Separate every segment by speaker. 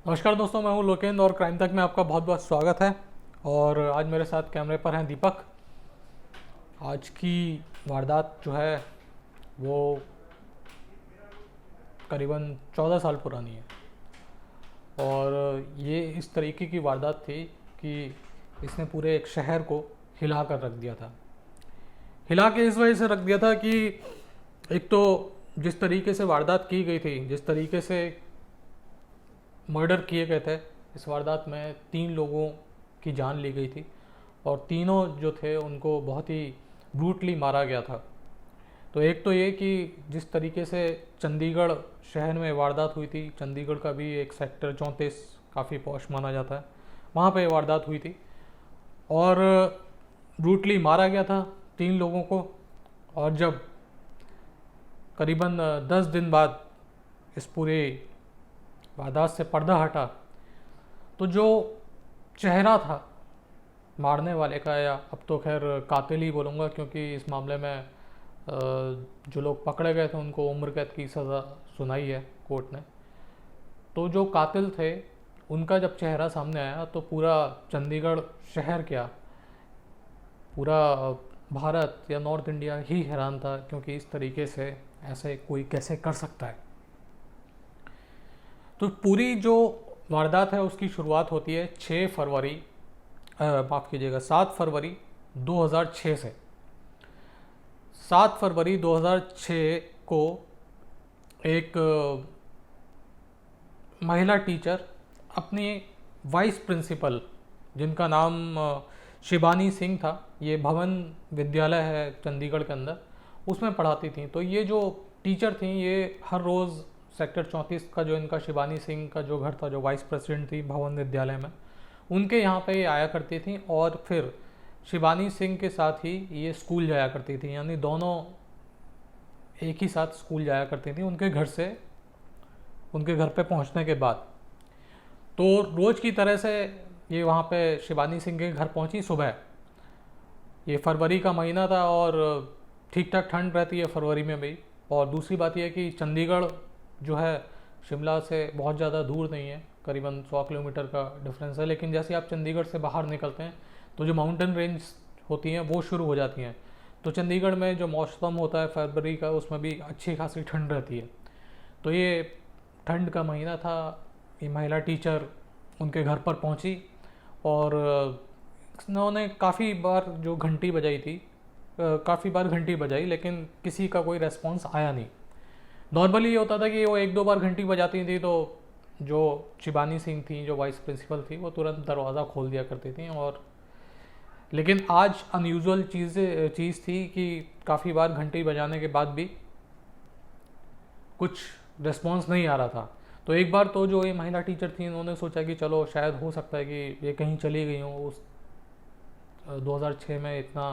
Speaker 1: नमस्कार दोस्तों, मैं हूं लोकेंद्र और क्राइम तक में आपका बहुत बहुत स्वागत है। और आज मेरे साथ कैमरे पर हैं दीपक। आज की वारदात जो है वो करीबन 14 साल पुरानी है। और ये इस तरीके की वारदात थी कि इसने पूरे एक शहर को हिला कर रख दिया था। हिला के इस वजह से रख दिया था कि एक तो जिस तरीके से वारदात की गई थी, जिस तरीके से मर्डर किए गए थे, इस वारदात में 3 लोगों की जान ली गई थी और तीनों जो थे उनको बहुत ही ब्रूटली मारा गया था। तो एक तो ये कि जिस तरीके से चंडीगढ़ शहर में वारदात हुई थी, चंडीगढ़ का भी एक सेक्टर 34 काफ़ी पॉश माना जाता है, वहाँ पे वारदात हुई थी और ब्रूटली मारा गया था 3 लोगों को। और जब करीबन 10 दिन बाद इस पूरे वारदात से पर्दा हटा तो जो चेहरा था मारने वाले का, या अब तो खैर कातिल ही बोलूँगा क्योंकि इस मामले में जो लोग पकड़े गए थे उनको उम्र कैद की सज़ा सुनाई है कोर्ट ने। तो जो कातिल थे उनका जब चेहरा सामने आया तो पूरा चंडीगढ़ शहर क्या, पूरा भारत या नॉर्थ इंडिया ही हैरान था, क्योंकि इस तरीके से ऐसे कोई कैसे कर सकता है। तो पूरी जो वारदात है उसकी शुरुआत होती है 6 फरवरी, माफ़ कीजिएगा 7 फरवरी 2006 से। 7 फरवरी 2006 को एक महिला टीचर अपनी वाइस प्रिंसिपल, जिनका नाम शिबानी सिंह था, ये भवन विद्यालय है चंडीगढ़ के अंदर, उसमें पढ़ाती थी। तो ये जो टीचर थी ये हर रोज़ सेक्टर 34 का जो इनका शिबानी सिंह का जो घर था, जो वाइस प्रेसिडेंट थी भवन विद्यालय में, उनके यहाँ पे ये आया करती थी और फिर शिबानी सिंह के साथ ही ये स्कूल जाया करती थी। यानी दोनों एक ही साथ स्कूल जाया करती थी उनके घर से, उनके घर पे पहुँचने के बाद। तो रोज़ की तरह से ये वहाँ पे शिबानी सिंह के घर पहुँची सुबह। ये फरवरी का महीना था और ठीक ठाक ठंड रहती है फरवरी में भी। और दूसरी बात यह कि चंडीगढ़ जो है शिमला से बहुत ज़्यादा दूर नहीं है, करीबन 100 किलोमीटर का डिफरेंस है। लेकिन जैसे आप चंडीगढ़ से बाहर निकलते हैं तो जो माउंटेन रेंज होती हैं वो शुरू हो जाती हैं। तो चंडीगढ़ में जो मौसम होता है फरवरी का, उसमें भी अच्छी खासी ठंड रहती है। तो ये ठंड का महीना था, ये महिला टीचर उनके घर पर पहुंची और उन्होंने काफ़ी बार जो घंटी बजाई थी, काफ़ी बार घंटी बजाई, लेकिन किसी का कोई रेस्पॉन्स आया नहीं। नॉर्मली ये होता था कि वो 1-2 बार घंटी बजाती थी तो जो शिबानी सिंह थी, जो वाइस प्रिंसिपल थी, वो तुरंत दरवाज़ा खोल दिया करती थी। और लेकिन आज अनयूजुअल चीज़ थी कि काफ़ी बार घंटी बजाने के बाद भी कुछ रिस्पॉन्स नहीं आ रहा था। तो एक बार तो जो ये महिला टीचर थी उन्होंने सोचा कि चलो शायद हो सकता है कि ये कहीं चली गई हो। उस 2006 में इतना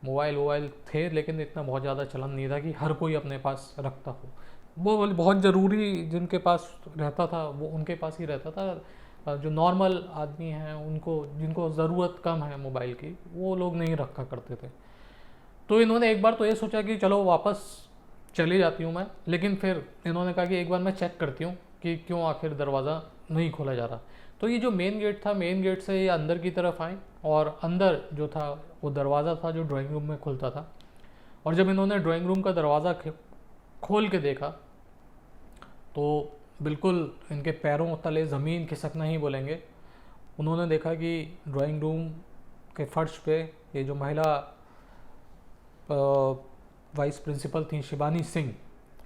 Speaker 1: मोबाइल थे लेकिन इतना बहुत ज़्यादा चलन नहीं था कि हर कोई अपने पास रखता हो। वो बहुत ज़रूरी जिनके पास रहता था वो उनके पास ही रहता था। जो नॉर्मल आदमी हैं, उनको जिनको ज़रूरत कम है मोबाइल की, वो लोग नहीं रखा करते थे। तो इन्होंने एक बार तो ये सोचा कि चलो वापस चली जाती हूँ मैं, लेकिन फिर इन्होंने कहा कि एक बार मैं चेक करती हूँ कि क्यों आखिर दरवाज़ा नहीं खोला जा रहा। तो ये जो मेन गेट था, मेन गेट से ये अंदर की तरफ आए और अंदर जो था वो दरवाज़ा था जो ड्राइंग रूम में खुलता था। और जब इन्होंने ड्राइंग रूम का दरवाज़ा खोल के देखा तो बिल्कुल इनके पैरों तले ज़मीन खिसकना ही बोलेंगे। उन्होंने देखा कि ड्राइंग रूम के फर्श पे ये जो महिला वाइस प्रिंसिपल थी शिबानी सिंह,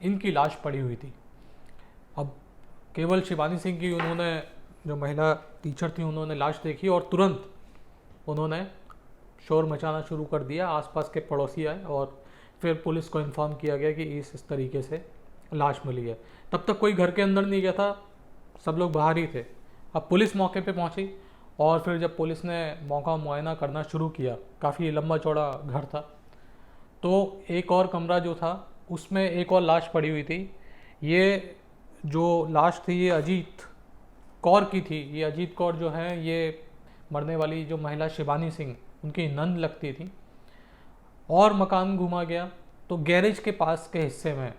Speaker 1: इनकी लाश पड़ी हुई थी। अब केवल शिबानी सिंह की उन्होंने, जो महिला टीचर थी, उन्होंने लाश देखी और तुरंत उन्होंने शोर मचाना शुरू कर दिया। आसपास के पड़ोसी आए और फिर पुलिस को इन्फॉर्म किया गया कि इस तरीके से लाश मिली है। तब तक कोई घर के अंदर नहीं गया था, सब लोग बाहर ही थे। अब पुलिस मौके पे पहुंची और फिर जब पुलिस ने मौका मुआयना करना शुरू किया, काफ़ी लंबा चौड़ा घर था, तो एक और कमरा जो था उसमें एक और लाश पड़ी हुई थी। ये जो लाश थी ये अजीत कौर की थी। ये अजीत कौर जो है ये मरने वाली जो महिला शिबानी सिंह, उनकी नंद लगती थी। और मकान घूमा गया तो गैरेज के पास के हिस्से में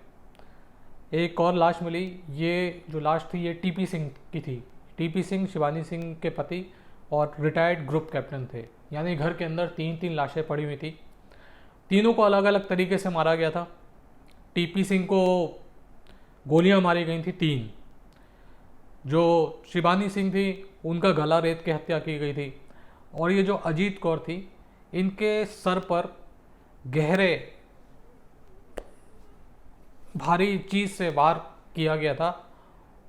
Speaker 1: एक और लाश मिली। ये जो लाश थी ये टीपी सिंह की थी। टीपी सिंह शिवानी सिंह के पति और रिटायर्ड ग्रुप कैप्टन थे। यानी घर के अंदर 3 लाशें पड़ी हुई थी। तीनों को अलग अलग तरीके से मारा गया था। टीपी सिंह को गोलियां मारी गई थी 3। जो शिवानी सिंह थी उनका गला रेत के हत्या की गई थी। और ये जो अजीत कौर थी, इनके सर पर गहरे भारी चीज़ से वार किया गया था,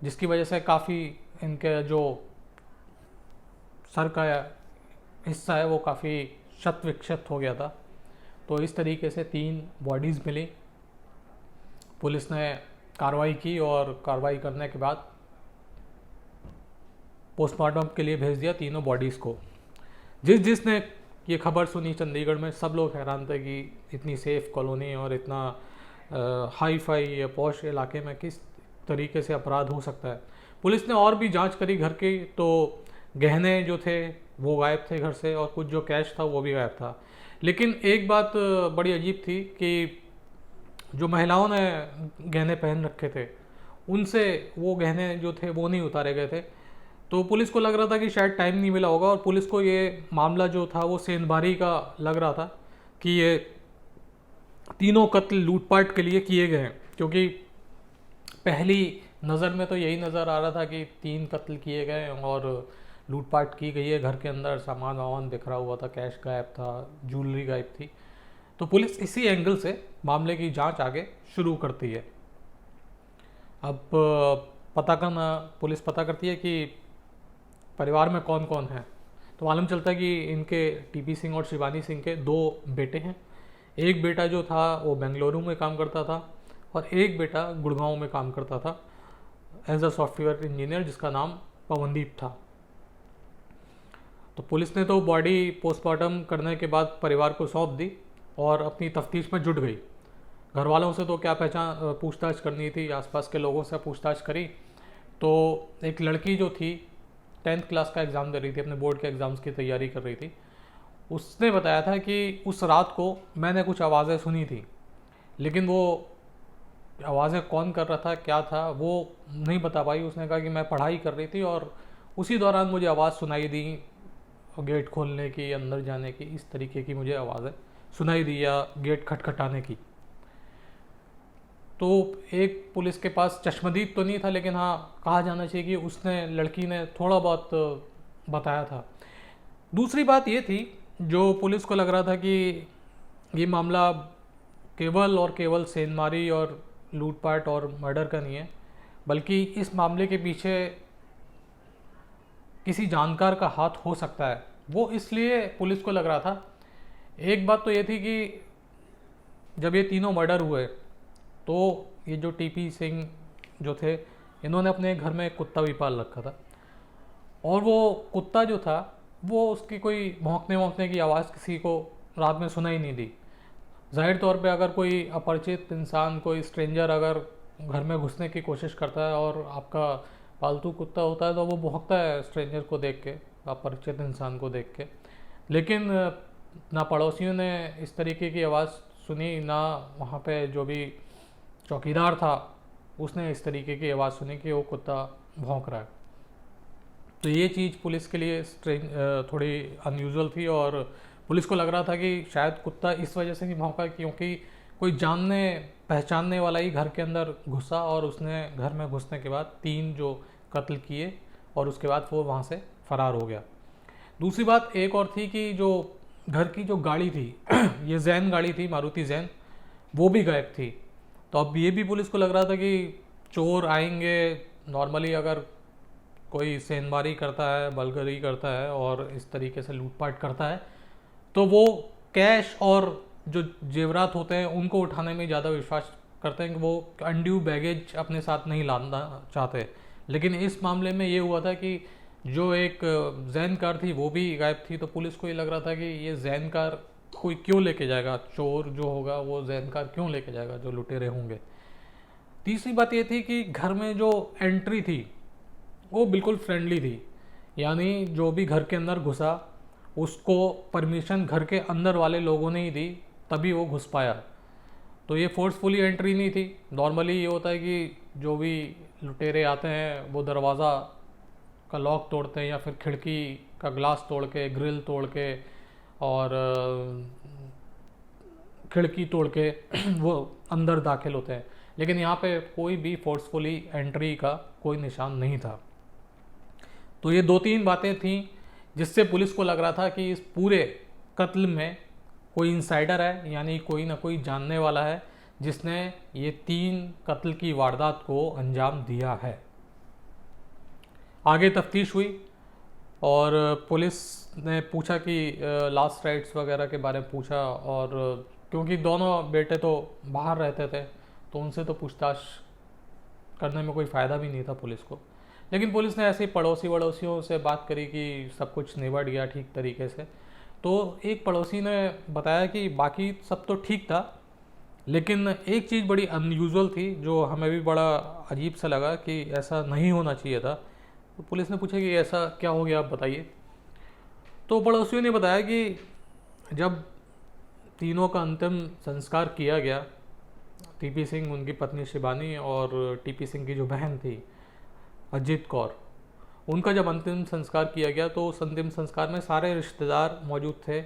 Speaker 1: जिसकी वजह से काफ़ी इनके जो सर का हिस्सा है वो काफ़ी क्षत विक्षत हो गया था। तो इस तरीके से 3 बॉडीज़ मिली। पुलिस ने कार्रवाई की और कार्रवाई करने के बाद पोस्टमार्टम के लिए भेज दिया तीनों बॉडीज़ को। जिसने ये खबर सुनी चंडीगढ़ में, सब लोग हैरान थे कि इतनी सेफ कॉलोनी और इतना हाई फाई या पॉश इलाके में किस तरीके से अपराध हो सकता है। पुलिस ने और भी जांच करी घर की, तो गहने जो थे वो गायब थे घर से, और कुछ जो कैश था वो भी गायब था। लेकिन एक बात बड़ी अजीब थी कि जो महिलाओं ने गहने पहन रखे थे, उनसे वो गहने जो थे वो नहीं उतारे गए थे। तो पुलिस को लग रहा था कि शायद टाइम नहीं मिला होगा, और पुलिस को ये मामला जो था वो सेंधमारी का लग रहा था कि ये तीनों कत्ल लूटपाट के लिए किए गए हैं। क्योंकि पहली नज़र में तो यही नज़र आ रहा था कि 3 कत्ल किए गए और लूटपाट की गई है। घर के अंदर सामान वामान बिखरा हुआ था, कैश गायब था, ज्वेलरी गायब थी। तो पुलिस इसी एंगल से मामले की जांच आगे शुरू करती है। अब पुलिस पता करती है कि परिवार में कौन कौन है। तो मालूम चलता है कि इनके टीपी सिंह और शिवानी सिंह के 2 बेटे हैं। एक बेटा जो था वो बेंगलुरु में काम करता था, और एक बेटा गुड़गांव में काम करता था एज अ सॉफ्टवेयर इंजीनियर, जिसका नाम पवनदीप था। तो पुलिस ने तो बॉडी पोस्टमार्टम करने के बाद परिवार को सौंप दी और अपनी तफ्तीश में जुट गई। घर वालों से तो क्या पूछताछ करनी थी, आसपास के लोगों से पूछताछ करी। तो एक लड़की जो थी 10th क्लास का एग्ज़ाम दे रही थी, अपने बोर्ड के एग्ज़ाम्स की तैयारी कर रही थी। उसने बताया था कि उस रात को मैंने कुछ आवाज़ें सुनी थी, लेकिन वो आवाज़ें कौन कर रहा था, क्या था, वो नहीं बता पाई। उसने कहा कि मैं पढ़ाई कर रही थी और उसी दौरान मुझे आवाज़ सुनाई दी, गेट खोलने की, अंदर जाने की, इस तरीके की मुझे आवाज़ें सुनाई दी, या गेट खटखटाने की। तो एक पुलिस के पास चश्मदीद तो नहीं था, लेकिन हाँ कहा जाना चाहिए कि उसने, लड़की ने थोड़ा बहुत बताया था। दूसरी बात ये थी, जो पुलिस को लग रहा था कि ये मामला केवल और केवल सेंधमारी और लूटपाट और मर्डर का नहीं है, बल्कि इस मामले के पीछे किसी जानकार का हाथ हो सकता है। वो इसलिए पुलिस को लग रहा था, एक बात तो ये थी कि जब ये तीनों मर्डर हुए तो ये जो टीपी सिंह जो थे, इन्होंने अपने घर में एक कुत्ता भी पाल रखा था, और वो कुत्ता जो था वो उसकी कोई भौंकने की आवाज़ किसी को रात में सुनाई नहीं दी। जाहिर तौर पे अगर कोई अपरिचित इंसान, कोई स्ट्रेंजर अगर घर में घुसने की कोशिश करता है और आपका पालतू कुत्ता होता है, तो वो भौंकता है स्ट्रेंजर को देख के, अपरिचित इंसान को देख के। लेकिन ना पड़ोसियों ने इस तरीके की आवाज़ सुनी, ना वहाँ पे जो भी चौकीदार था उसने इस तरीके की आवाज़ सुनी कि वो कुत्ता भौंक रहा है। तो ये चीज़ पुलिस के लिए थोड़ी अनयूजुअल थी, और पुलिस को लग रहा था कि शायद कुत्ता इस वजह से नहीं भौंका क्योंकि कोई जानने पहचानने वाला ही घर के अंदर घुसा, और उसने घर में घुसने के बाद 3 जो कत्ल किए और उसके बाद वो वहाँ से फरार हो गया। दूसरी बात एक और थी कि जो घर की जो गाड़ी थी ये जैन गाड़ी थी, मारुति जैन, वो भी गायब थी। तो अब ये भी पुलिस को लग रहा था कि चोर आएंगे, नॉर्मली अगर कोई सेंधमारी करता है, बलगरी करता है और इस तरीके से लूटपाट करता है, तो वो कैश और जो जेवरात होते हैं उनको उठाने में ज़्यादा विश्वास करते हैं, कि वो अनड्यू बैगेज अपने साथ नहीं लाना चाहते। लेकिन इस मामले में ये हुआ था कि जो एक जैन कार थी वो भी गायब थी। तो पुलिस को ये लग रहा था कि ये जैन कार कोई क्यों लेके जाएगा, चोर जो होगा वो जैन कार क्यों लेके जाएगा, जो लुटेरे होंगे। तीसरी बात ये थी कि घर में जो एंट्री थी वो बिल्कुल फ्रेंडली थी, यानी जो भी घर के अंदर घुसा उसको परमिशन घर के अंदर वाले लोगों ने ही दी, तभी वो घुस पाया। तो ये फोर्सफुली एंट्री नहीं थी। नॉर्मली ये होता है कि जो भी लुटेरे आते हैं वो दरवाज़ा का लॉक तोड़ते हैं या फिर खिड़की का ग्लास तोड़ के, ग्रिल तोड़ के और खिड़की तोड़ के वो अंदर दाखिल होते हैं। लेकिन यहाँ पे कोई भी फोर्सफुली एंट्री का कोई निशान नहीं था। तो ये 2-3 बातें थीं जिससे पुलिस को लग रहा था कि इस पूरे कत्ल में कोई इंसाइडर है, यानी कोई ना कोई जानने वाला है जिसने ये 3 कत्ल की वारदात को अंजाम दिया है। आगे तफ्तीश हुई और पुलिस ने पूछा कि लास्ट राइट्स वगैरह के बारे में पूछा, और क्योंकि दोनों बेटे तो बाहर रहते थे तो उनसे तो पूछताछ करने में कोई फ़ायदा भी नहीं था पुलिस को। लेकिन पुलिस ने ऐसे ही पड़ोसियों से बात करी कि सब कुछ निबट गया ठीक तरीके से। तो एक पड़ोसी ने बताया कि बाकी सब तो ठीक था, लेकिन एक चीज़ बड़ी अनयूजुअल थी जो हमें भी बड़ा अजीब सा लगा कि ऐसा नहीं होना चाहिए था। तो पुलिस ने पूछा कि ऐसा क्या हो गया, आप बताइए। तो पड़ोसियों ने बताया कि जब तीनों का अंतिम संस्कार किया गया, टीपी सिंह, उनकी पत्नी शिबानी और टीपी सिंह की जो बहन थी अजीत कौर, उनका जब अंतिम संस्कार किया गया तो उस अंतिम संस्कार में सारे रिश्तेदार मौजूद थे।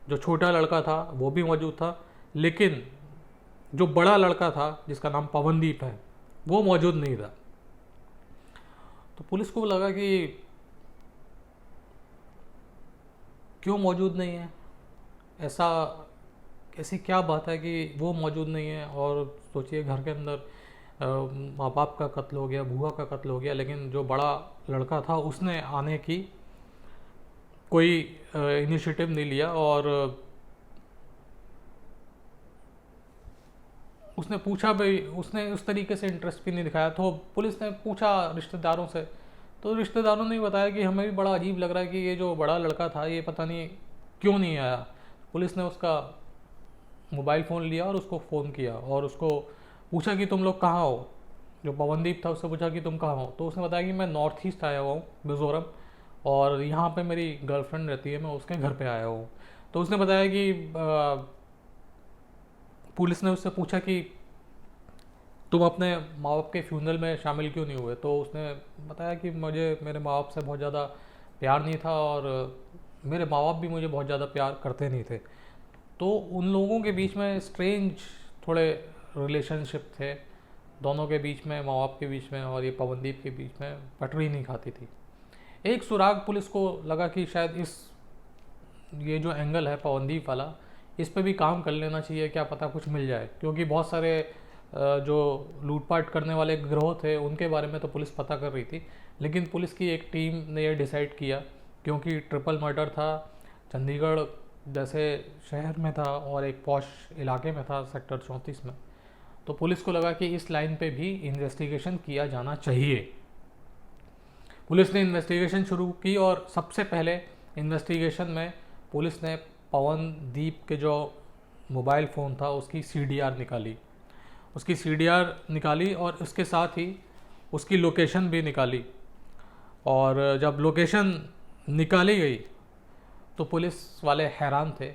Speaker 1: जो छोटा लड़का था वो भी मौजूद था, लेकिन जो बड़ा लड़का था जिसका नाम पवनदीप है वो मौजूद नहीं था। तो पुलिस को लगा कि क्यों मौजूद नहीं है, ऐसी क्या बात है कि वो मौजूद नहीं है। और सोचिए, घर के अंदर माँ बाप का कत्ल हो गया, बुआ का कत्ल हो गया, लेकिन जो बड़ा लड़का था उसने आने की कोई इनिशिएटिव नहीं लिया और उसने पूछा भाई, उसने उस तरीके से इंटरेस्ट भी नहीं दिखाया। तो पुलिस ने पूछा रिश्तेदारों से, तो रिश्तेदारों ने बताया कि हमें भी बड़ा अजीब लग रहा है कि ये जो बड़ा लड़का था ये पता नहीं क्यों नहीं आया। पुलिस ने उसका मोबाइल फ़ोन लिया और उसको फ़ोन किया और उसको पूछा कि तुम लोग कहाँ हो। जो पवनदीप था उससे पूछा कि तुम कहाँ हो, तो उसने बताया कि मैं नॉर्थ ईस्ट आया हुआ हूँ, मिज़ोरम, और यहाँ पे मेरी गर्लफ्रेंड रहती है, मैं उसके घर पे आया हूँ। तो उसने बताया कि पुलिस ने उससे पूछा कि तुम अपने माँ बाप के फ्यूनरल में शामिल क्यों नहीं हुए। तो उसने बताया कि मुझे मेरे माँ बाप से बहुत ज़्यादा प्यार नहीं था और मेरे माँ बाप भी मुझे बहुत ज़्यादा प्यार करते नहीं थे। तो उन लोगों के बीच में स्ट्रेंज थोड़े रिलेशनशिप थे, दोनों के बीच में, माँ बाप के बीच में और ये पवनदीप के बीच में पटरी नहीं खाती थी। एक सुराग पुलिस को लगा कि शायद ये जो एंगल है पवनदीप वाला, इस पे भी काम कर लेना चाहिए, क्या पता कुछ मिल जाए। क्योंकि बहुत सारे जो लूटपाट करने वाले गिरोह थे उनके बारे में तो पुलिस पता कर रही थी, लेकिन पुलिस की एक टीम ने यह डिसाइड किया, क्योंकि ट्रिपल मर्डर था, चंडीगढ़ जैसे शहर में था और एक पॉश इलाके में था, सेक्टर 34 में, तो पुलिस को लगा कि इस लाइन पे भी इन्वेस्टिगेशन किया जाना चाहिए। पुलिस ने इन्वेस्टिगेशन शुरू की और सबसे पहले इन्वेस्टिगेशन में पुलिस ने पवनदीप के जो मोबाइल फ़ोन था उसकी CDR निकाली और उसके साथ ही उसकी लोकेशन भी निकाली। और जब लोकेशन निकाली गई तो पुलिस वाले हैरान थे,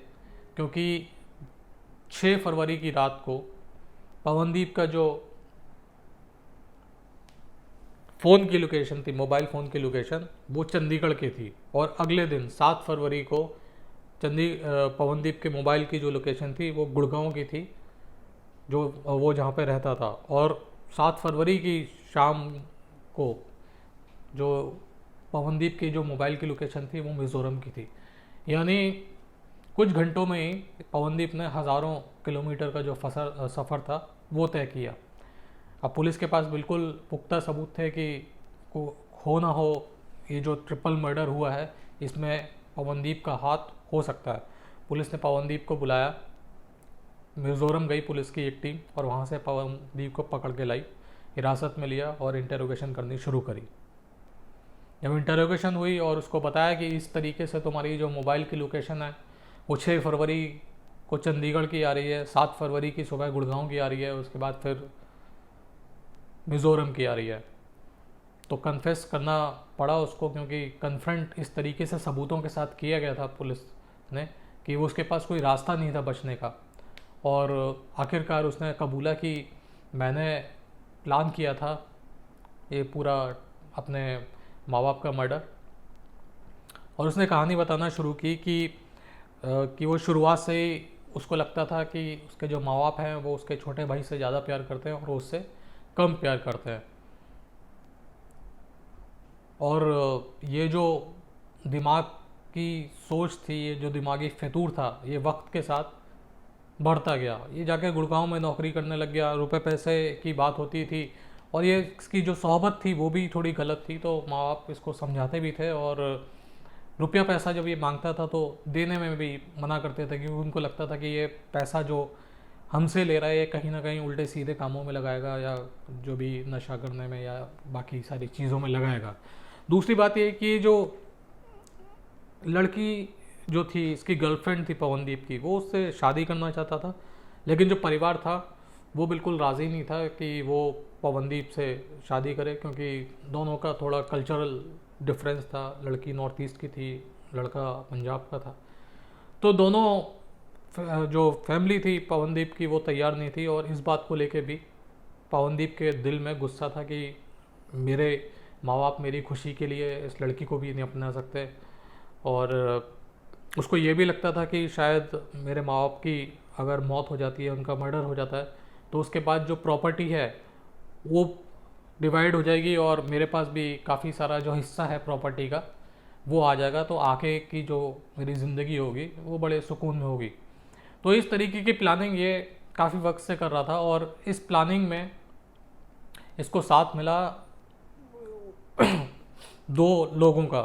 Speaker 1: क्योंकि 6 फरवरी की रात को पवनदीप का जो फ़ोन की लोकेशन थी, मोबाइल फ़ोन की लोकेशन, वो चंडीगढ़ की थी। और अगले दिन 7 फरवरी को पवनदीप के मोबाइल की जो लोकेशन थी वो गुड़गांव की थी, जो वो जहाँ पे रहता था। और 7 फरवरी की शाम को जो पवनदीप की जो मोबाइल की लोकेशन थी वो मिज़ोरम की थी। यानी कुछ घंटों में ही पवनदीप ने हज़ारों किलोमीटर का जो सफ़र था वो तय किया। अब पुलिस के पास बिल्कुल पुख्ता सबूत थे कि हो ना हो ये जो ट्रिपल मर्डर हुआ है इसमें पवनदीप का हाथ हो सकता है। पुलिस ने पवनदीप को बुलाया, मिज़ोरम गई पुलिस की एक टीम और वहाँ से पवनदीप को पकड़ के लाई, हिरासत में लिया और इंटरोगेशन करनी शुरू करी। जब इंटरोगेशन हुई और उसको बताया कि इस तरीके से तुम्हारी जो मोबाइल की लोकेशन है वो 6 फरवरी को चंडीगढ़ की आ रही है, 7 फरवरी की सुबह गुड़गांव की आ रही है, उसके बाद फिर मिज़ोरम की आ रही है, तो कन्फेस करना पड़ा उसको, क्योंकि कन्फ्रंट इस तरीके से सबूतों के साथ किया गया था पुलिस ने कि वो उसके पास कोई रास्ता नहीं था बचने का। और आखिरकार उसने कबूला कि मैंने प्लान किया था ये पूरा अपने माँ बाप का मर्डर। और उसने कहानी बताना शुरू की कि वो शुरुआत से ही उसको लगता था कि उसके जो माँ बाप हैं वो उसके छोटे भाई से ज़्यादा प्यार करते हैं और वो उससे कम प्यार करते हैं। और ये जो दिमाग की सोच थी, ये जो दिमागी फितूर था, ये वक्त के साथ बढ़ता गया। ये जाके गुड़गांव में नौकरी करने लग गया, रुपए पैसे की बात होती थी और ये इसकी जो सोहबत थी वो भी थोड़ी गलत थी। तो माँ बाप इसको समझाते भी थे और रुपया पैसा जब ये मांगता था तो देने में भी मना करते थे, क्योंकि उनको लगता था कि ये पैसा जो हमसे ले रहा है ये कहीं ना कहीं उल्टे सीधे कामों में लगाएगा, या जो भी नशा करने में या बाकी सारी चीज़ों में लगाएगा। दूसरी बात ये कि जो लड़की जो थी, इसकी गर्लफ्रेंड थी पवनदीप की, वो उससे शादी करना चाहता था, लेकिन जो परिवार था वो बिल्कुल राज़ी नहीं था कि वो पवनदीप से शादी करे, क्योंकि दोनों का थोड़ा कल्चरल डिफरेंस था। लड़की नॉर्थ ईस्ट की थी, लड़का पंजाब का था। तो दोनों जो फैमिली थी पवनदीप की वो तैयार नहीं थी, और इस बात को लेके भी पवनदीप के दिल में गुस्सा था कि मेरे माँ बाप मेरी खुशी के लिए इस लड़की को भी नहीं अपना सकते। और उसको ये भी लगता था कि शायद मेरे माँ बाप की अगर मौत हो जाती है, उनका मर्डर हो जाता है, तो उसके बाद जो प्रॉपर्टी है वो डिवाइड हो जाएगी और मेरे पास भी काफ़ी सारा जो हिस्सा है प्रॉपर्टी का वो आ जाएगा। तो आगे की जो मेरी ज़िंदगी होगी वो बड़े सुकून में होगी। तो इस तरीके की प्लानिंग ये काफ़ी वक्त से कर रहा था, और इस प्लानिंग में इसको साथ मिला दो लोगों का,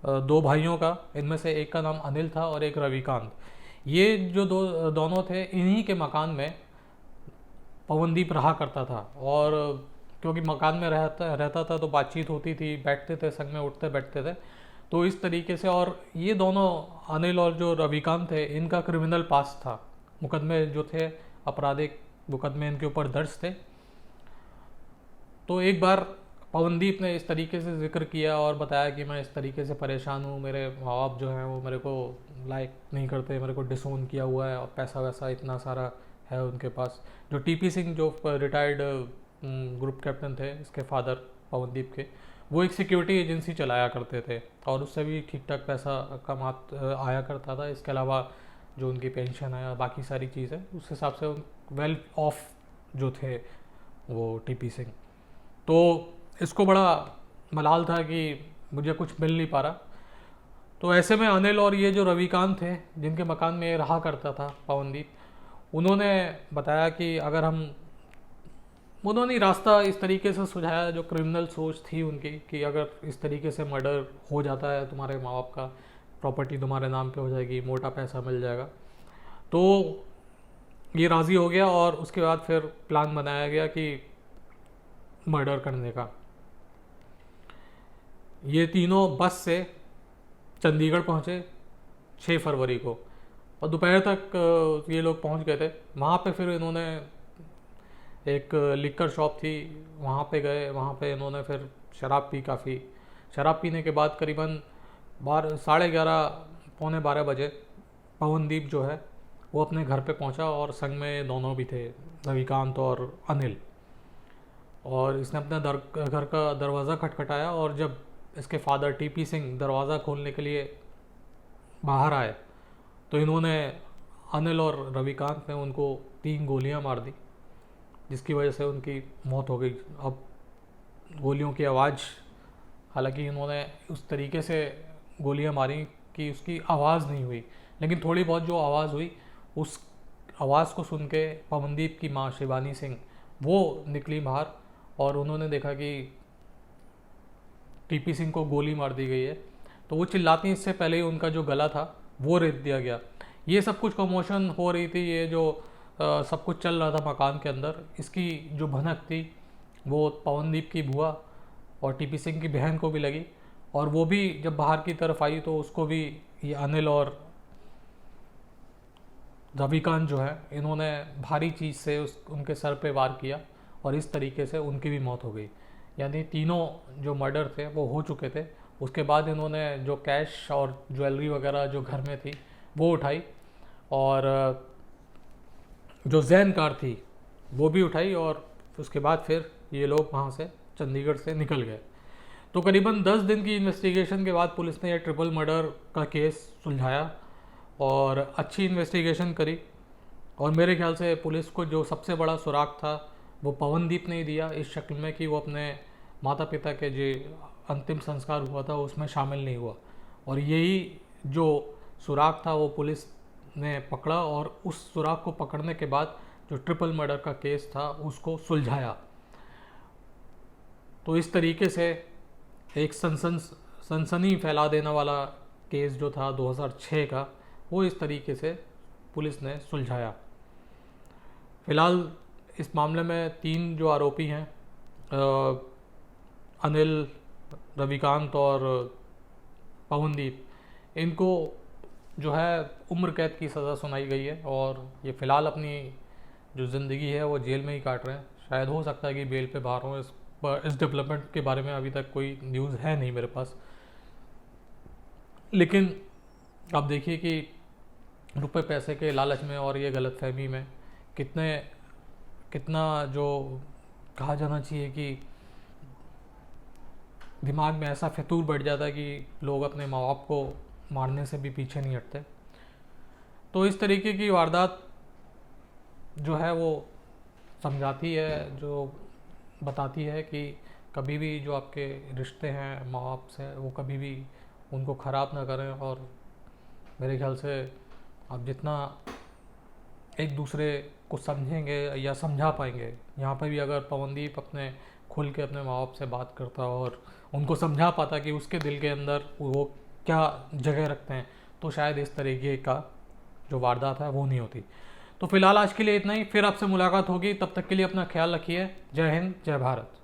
Speaker 1: दो भाइयों का। इनमें से एक का नाम अनिल था और एक रविकांत। ये जो दोनों थे, इन्हीं के मकान में पवनदीप रहा करता था। और क्योंकि मकान में रहता था तो बातचीत होती थी, बैठते थे संग में, उठते बैठते थे। तो इस तरीके से, और ये दोनों अनिल और जो रविकांत थे, इनका क्रिमिनल पास था, मुकदमे जो थे, आपराधिक मुकदमे इनके ऊपर दर्ज थे। तो एक बार पवनदीप ने इस तरीके से जिक्र किया और बताया कि मैं इस तरीके से परेशान हूँ, मेरे माँ बाप जो हैं वो मेरे को लाइक नहीं करते, मेरे को डिसोन किया हुआ है, और पैसा वैसा इतना सारा है उनके पास। जो टीपी सिंह जो रिटायर्ड ग्रुप कैप्टन थे, इसके फादर पवनदीप के, वो एक सिक्योरिटी एजेंसी चलाया करते थे और उससे भी ठीक ठाक पैसा आया करता था। इसके अलावा जो उनकी पेंशन है, बाकी सारी चीज़ें, उस हिसाब से वेल ऑफ जो थे वो टीपी सिंह। तो इसको बड़ा मलाल था कि मुझे कुछ मिल नहीं पा रहा। तो ऐसे में अनिल और ये जो रविकांत थे, जिनके मकान में रहा करता था पवनदीप, उन्होंने बताया कि अगर हम, उन्होंने रास्ता इस तरीके से सुझाया, जो क्रिमिनल सोच थी उनकी, कि अगर इस तरीके से मर्डर हो जाता है तुम्हारे माँ बाप का, प्रॉपर्टी तुम्हारे नाम पे हो जाएगी, मोटा पैसा मिल जाएगा। तो ये राज़ी हो गया और उसके बाद फिर प्लान बनाया गया कि मर्डर करने का। ये तीनों बस से चंडीगढ़ पहुँचे 6 फरवरी को, और दोपहर तक ये लोग पहुँच गए थे वहाँ पे। फिर इन्होंने एक लिकर शॉप थी, वहाँ पे गए। वहाँ पे इन्होंने फिर शराब पी काफ़ी। शराब पीने के बाद करीबन 11:30 पौने 12 बजे पवनदीप जो है वो अपने घर पे पहुँचा, और संग में दोनों भी थे, रविकांत और अनिल। और इसने अपने घर का दरवाज़ा खटखटाया, और जब इसके फादर टीपी सिंह दरवाज़ा खोलने के लिए बाहर आए तो इन्होंने, अनिल और रविकांत ने उनको 3 गोलियां मार दी, जिसकी वजह से उनकी मौत हो गई। अब गोलियों की आवाज़, हालांकि इन्होंने उस तरीके से गोलियां मारी कि उसकी आवाज़ नहीं हुई, लेकिन थोड़ी बहुत जो आवाज़ हुई, उस आवाज़ को सुन के पवनदीप की माँ शिबानी सिंह वो निकली बाहर, और उन्होंने देखा कि टीपी सिंह को गोली मार दी गई है। तो वो चिल्लाती, इससे पहले ही उनका जो गला था वो रेत दिया गया। ये सब कुछ कमोशन हो रही थी, ये जो सब कुछ चल रहा था मकान के अंदर, इसकी जो भनक थी वो पवनदीप की बुआ और टीपी सिंह की बहन को भी लगी। और वो भी जब बाहर की तरफ आई तो उसको भी ये अनिल और रविकांत जो है, इन्होंने भारी चीज़ से उनके सर पे वार किया, और इस तरीके से उनकी भी मौत हो गई। यानी तीनों जो मर्डर थे वो हो चुके थे। उसके बाद इन्होंने जो कैश और ज्वेलरी वगैरह जो घर में थी वो उठाई, और जो जैन कार थी वो भी उठाई, और उसके बाद फिर ये लोग वहाँ से चंडीगढ़ से निकल गए। तो करीबन 10 दिन की इन्वेस्टिगेशन के बाद पुलिस ने यह ट्रिपल मर्डर का केस सुलझाया और अच्छी इन्वेस्टिगेशन करी। और मेरे ख्याल से पुलिस को जो सबसे बड़ा सुराग था वो पवनदीप ने ही दिया, इस शक्ल में कि वो अपने माता पिता के जो अंतिम संस्कार हुआ था उसमें शामिल नहीं हुआ। और यही जो सुराग था वो पुलिस ने पकड़ा और उस सुराग को पकड़ने के बाद जो ट्रिपल मर्डर का केस था उसको सुलझाया। तो इस तरीके से एक सनसनी फैला देने वाला केस जो था 2006 का, वो इस तरीके से पुलिस ने सुलझाया। फिलहाल इस मामले में 3 जो आरोपी हैं, अनिल, रविकांत और पवनदीप, इनको जो है उम्र कैद की सज़ा सुनाई गई है और ये फ़िलहाल अपनी जो ज़िंदगी है वो जेल में ही काट रहे हैं। शायद हो सकता है कि बेल पे बाहर हों। इस डेवलपमेंट के बारे में अभी तक कोई न्यूज़ है नहीं मेरे पास, लेकिन आप देखिए कि रुपए पैसे के लालच में और ये गलतफहमी में कितना जो कहा जाना चाहिए कि दिमाग में ऐसा फितूर बैठ जाता है कि लोग अपने माँ बाप को मारने से भी पीछे नहीं हटते। तो इस तरीके की वारदात जो है वो समझाती है, जो बताती है कि कभी भी जो आपके रिश्ते हैं माँ बाप से, वो कभी भी उनको ख़राब ना करें। और मेरे ख्याल से आप जितना एक दूसरे को समझेंगे या समझा पाएंगे, यहाँ पर भी अगर पवनदीप खुल के अपने माँ बाप से बात करता और उनको समझा पाता कि उसके दिल के अंदर वो क्या जगह रखते हैं, तो शायद इस तरीके का जो वारदात है वो नहीं होती। तो फिलहाल आज के लिए इतना ही, फिर आपसे मुलाकात होगी, तब तक के लिए अपना ख्याल रखिए। जय हिंद, जय भारत।